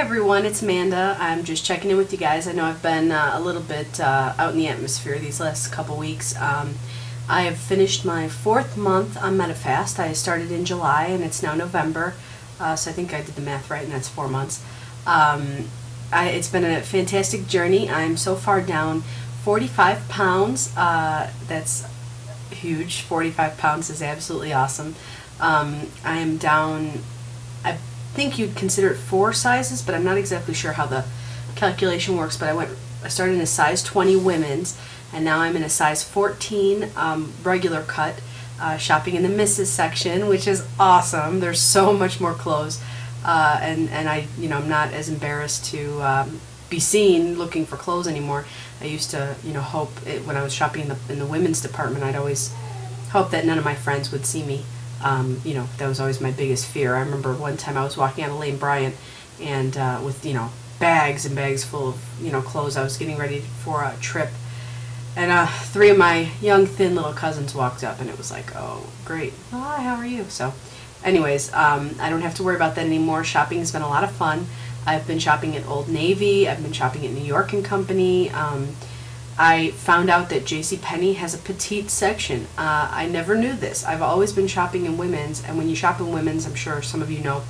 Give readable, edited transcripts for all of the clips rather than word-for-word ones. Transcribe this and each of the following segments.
everyone, it's Amanda. I'm just checking in with you guys. I know I've been a little bit out in the atmosphere these last couple weeks. I have finished my 4th month on Medifast. I started in July and it's now November, so I think I did the math right and that's 4 months. It's been a fantastic journey. I'm so far down 45 pounds. That's huge. 45 pounds is absolutely awesome. I am down, I think you'd consider it 4 sizes, but I'm not exactly sure how the calculation works. But I started in a size 20 women's, and now I'm in a size 14 regular cut, shopping in the misses section, which is awesome. There's so much more clothes, and I'm not as embarrassed to be seen looking for clothes anymore. I used to, hope when I was shopping in the women's department, I'd always hope that none of my friends would see me. That was always my biggest fear. I remember one time I was walking out of Lane Bryant and with, bags and bags full of, clothes. I was getting ready for a trip. And 3 of my young, thin little cousins walked up, and it was like, oh, great. Hi, how are you? So, anyways, I don't have to worry about that anymore. Shopping has been a lot of fun. I've been shopping at Old Navy. I've been shopping at New York & Company. I found out that JCPenney has a petite section. I never knew this. I've always been shopping in women's, and when you shop in women's, I'm sure some of you know,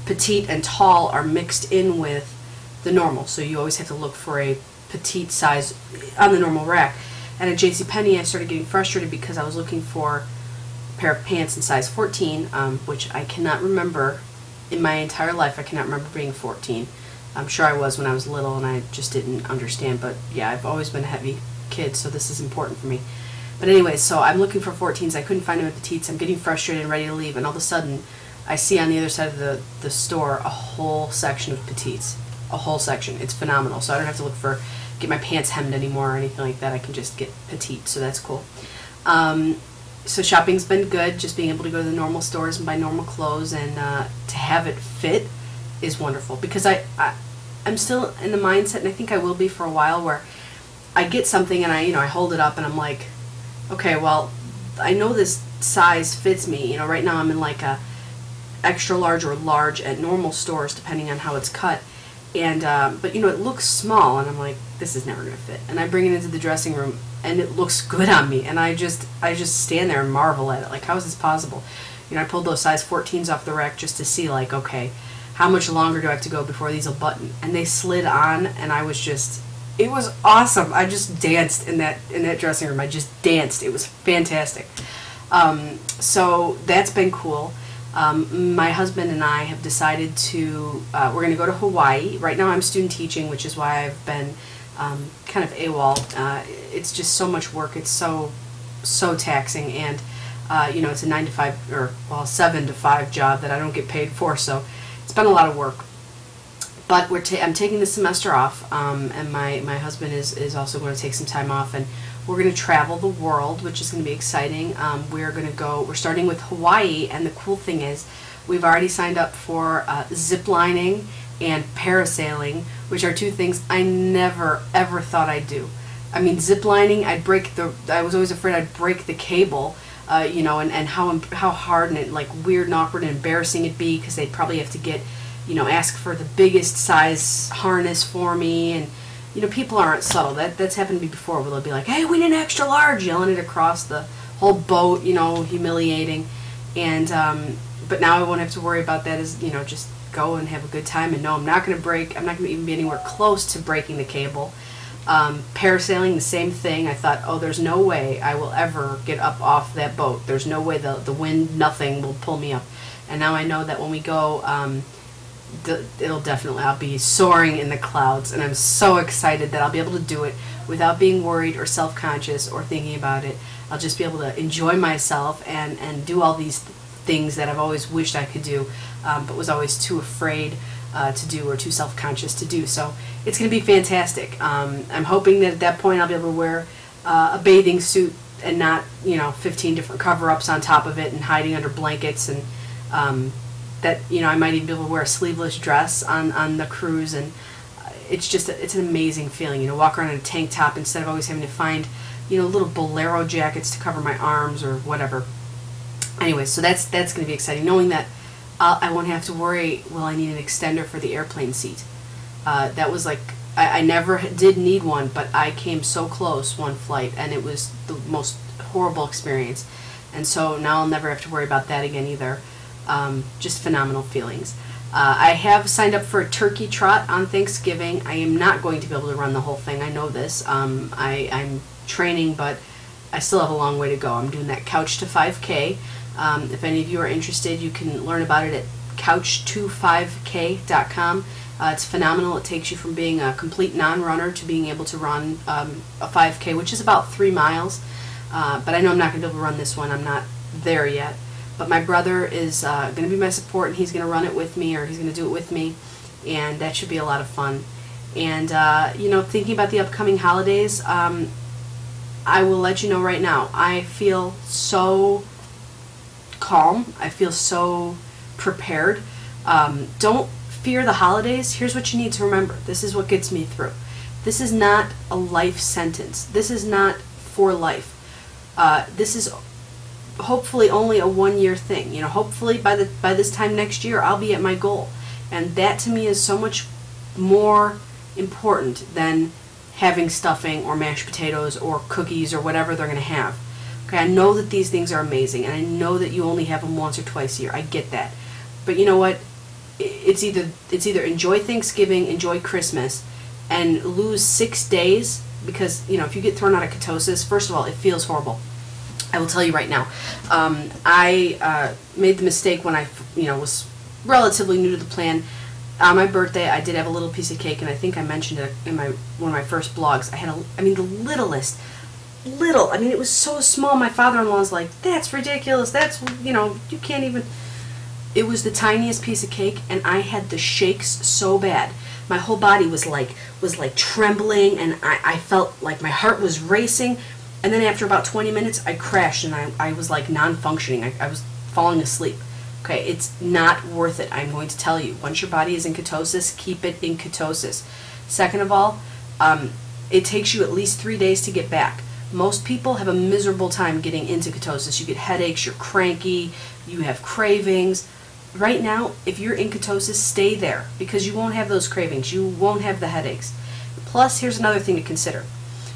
petite and tall are mixed in with the normal, so you always have to look for a petite size on the normal rack. And at JCPenney, I started getting frustrated because I was looking for a pair of pants in size 14, which I cannot remember in my entire life. I cannot remember being 14. I'm sure I was when I was little and I just didn't understand, but yeah, I've always been a heavy kid, so this is important for me. But anyway, so I'm looking for 14s. I couldn't find them at petites. I'm getting frustrated and ready to leave, and all of a sudden I see on the other side of the store a whole section of petites. A whole section. It's phenomenal. So I don't have to get my pants hemmed anymore or anything like that. I can just get petite, so that's cool. So shopping's been good, just being able to go to the normal stores and buy normal clothes, and to have it fit is wonderful, because I'm still in the mindset, and I think I will be for a while, where I get something and I hold it up and I'm like, okay, well, I know this size fits me. Right now I'm in like a extra large or large at normal stores, depending on how it's cut, and but it looks small, and I'm like, this is never gonna fit. And I bring it into the dressing room and it looks good on me, and I just stand there and marvel at it, like, how is this possible? I pulled those size 14s off the rack just to see, like, okay, how much longer do I have to go before these will button? And they slid on, and it was awesome. I just danced in that dressing room. I just danced. It was fantastic. So that's been cool. My husband and I have decided to, we're going to go to Hawaii. Right now I'm student teaching, which is why I've been kind of AWOL. It's just so much work. It's so taxing, and it's a 9 to 5, or 7 to 5 job that I don't get paid for, so it's been a lot of work. But I'm taking the semester off, and my husband is also going to take some time off, and we're going to travel the world, which is going to be exciting. We're starting with Hawaii, and the cool thing is we've already signed up for zip lining and parasailing, which are 2 things I never ever thought I'd do. I mean, zip lining, I was always afraid I'd break the cable, and how hard and like weird and awkward and embarrassing it'd be, because they'd probably have to get, ask for the biggest size harness for me, and people aren't subtle. That's happened to me before, where they'll be like, hey, we need an extra large, yelling it across the whole boat, humiliating. And but now I won't have to worry about that, as just go and have a good time, and no, I'm not going to even be anywhere close to breaking the cable. Parasailing, the same thing. I thought, oh, there's no way I will ever get up off that boat. There's no way the wind, nothing will pull me up. And now I know that when we go, I'll be soaring in the clouds, and I'm so excited that I'll be able to do it without being worried or self-conscious or thinking about it. I'll just be able to enjoy myself and do all these things that I've always wished I could do, but was always too afraid to do, or too self-conscious to do. So it's going to be fantastic. I'm hoping that at that point I'll be able to wear a bathing suit and not 15 different cover-ups on top of it and hiding under blankets, and that I might even be able to wear a sleeveless dress on the cruise. And it's an amazing feeling, walk around in a tank top instead of always having to find little bolero jackets to cover my arms or whatever. Anyway, so that's going to be exciting, knowing that I won't have to worry, will I need an extender for the airplane seat? That was like, I never did need one, but I came so close one flight, and it was the most horrible experience. And so now I'll never have to worry about that again either. Just phenomenal feelings. I have signed up for a turkey trot on Thanksgiving. I am not going to be able to run the whole thing. I know this. I'm training, but I still have a long way to go. I'm doing that Couch to 5K. If any of you are interested, you can learn about it at couch25k.com. It's phenomenal. It takes you from being a complete non-runner to being able to run a 5K, which is about 3 miles. But I know I'm not going to be able to run this one. I'm not there yet. But my brother is going to be my support, and he's going to run it with me, or he's going to do it with me, and that should be a lot of fun. And, you know, thinking about the upcoming holidays, I will let you know right now, I feel so calm. I feel so prepared. Don't fear the holidays. Here's what you need to remember. This is what gets me through. This is not a life sentence. This is not for life. This is hopefully only a 1-year thing. You know, hopefully by this time next year I'll be at my goal, and that to me is so much more important than having stuffing or mashed potatoes or cookies or whatever they're going to have. Okay, I know that these things are amazing, and I know that you only have them once or twice a year. I get that, but you know what? It's either enjoy Thanksgiving, enjoy Christmas, and lose 6 days, because you know if you get thrown out of ketosis, first of all, it feels horrible. I will tell you right now. I made the mistake when I was relatively new to the plan. On my birthday, I did have a little piece of cake, and I think I mentioned it in one of my first blogs. I had the littlest. I mean, it was so small. My father-in-law was like, "That's ridiculous. That's, you can't even." It was the tiniest piece of cake, and I had the shakes so bad. My whole body was like trembling, and I felt like my heart was racing. And then after about 20 minutes, I crashed, and I was like non-functioning. I was falling asleep. Okay, it's not worth it. I'm going to tell you. Once your body is in ketosis, keep it in ketosis. Second of all, it takes you at least 3 days to get back. Most people have a miserable time getting into ketosis. You get headaches, you're cranky, you have cravings. Right now, if you're in ketosis, stay there, because you won't have those cravings. You won't have the headaches. Plus, here's another thing to consider.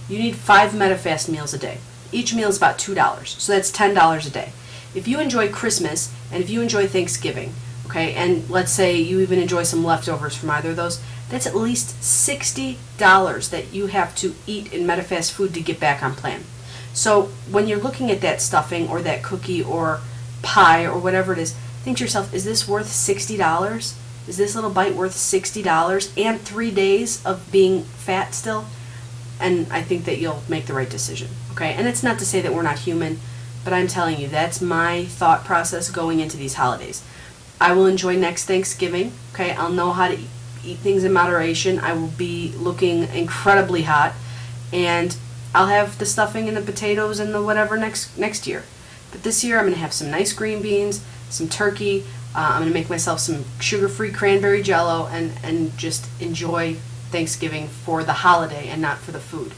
You need 5 Medifast meals a day. Each meal is about $2, so that's $10 a day. If you enjoy Christmas, and if you enjoy Thanksgiving, okay, and let's say you even enjoy some leftovers from either of those, that's at least $60 that you have to eat in Medifast food to get back on plan. So when you're looking at that stuffing or that cookie or pie or whatever it is, think to yourself, is this worth $60? Is this little bite worth $60 and 3 days of being fat still? And I think that you'll make the right decision, okay? And it's not to say that we're not human, but I'm telling you, that's my thought process going into these holidays. I will enjoy next Thanksgiving, okay? I'll know how to eat things in moderation. I will be looking incredibly hot, and I'll have the stuffing and the potatoes and the whatever next year. But this year I'm going to have some nice green beans, some turkey. I'm going to make myself some sugar-free cranberry jello and just enjoy Thanksgiving for the holiday and not for the food.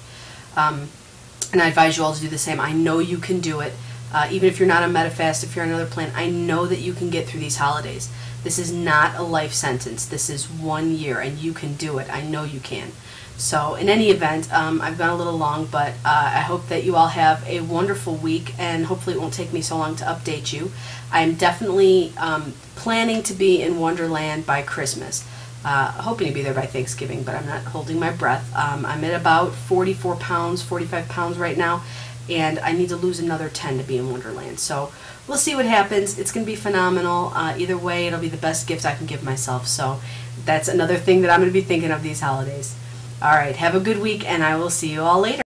And I advise you all to do the same. I know you can do it. Even if you're not on Medifast, if you're on another plan, I know that you can get through these holidays. This is not a life sentence. This is 1 year, and you can do it. I know you can. So in any event, I've gone a little long, but I hope that you all have a wonderful week, and hopefully it won't take me so long to update you. I'm definitely planning to be in Wonderland by Christmas. Hoping to be there by Thanksgiving, but I'm not holding my breath. I'm at about 44 pounds, 45 pounds right now, and I need to lose another 10 to be in Wonderland. So we'll see what happens. It's going to be phenomenal. Either way, it'll be the best gift I can give myself. So that's another thing that I'm going to be thinking of these holidays. All right, have a good week, and I will see you all later.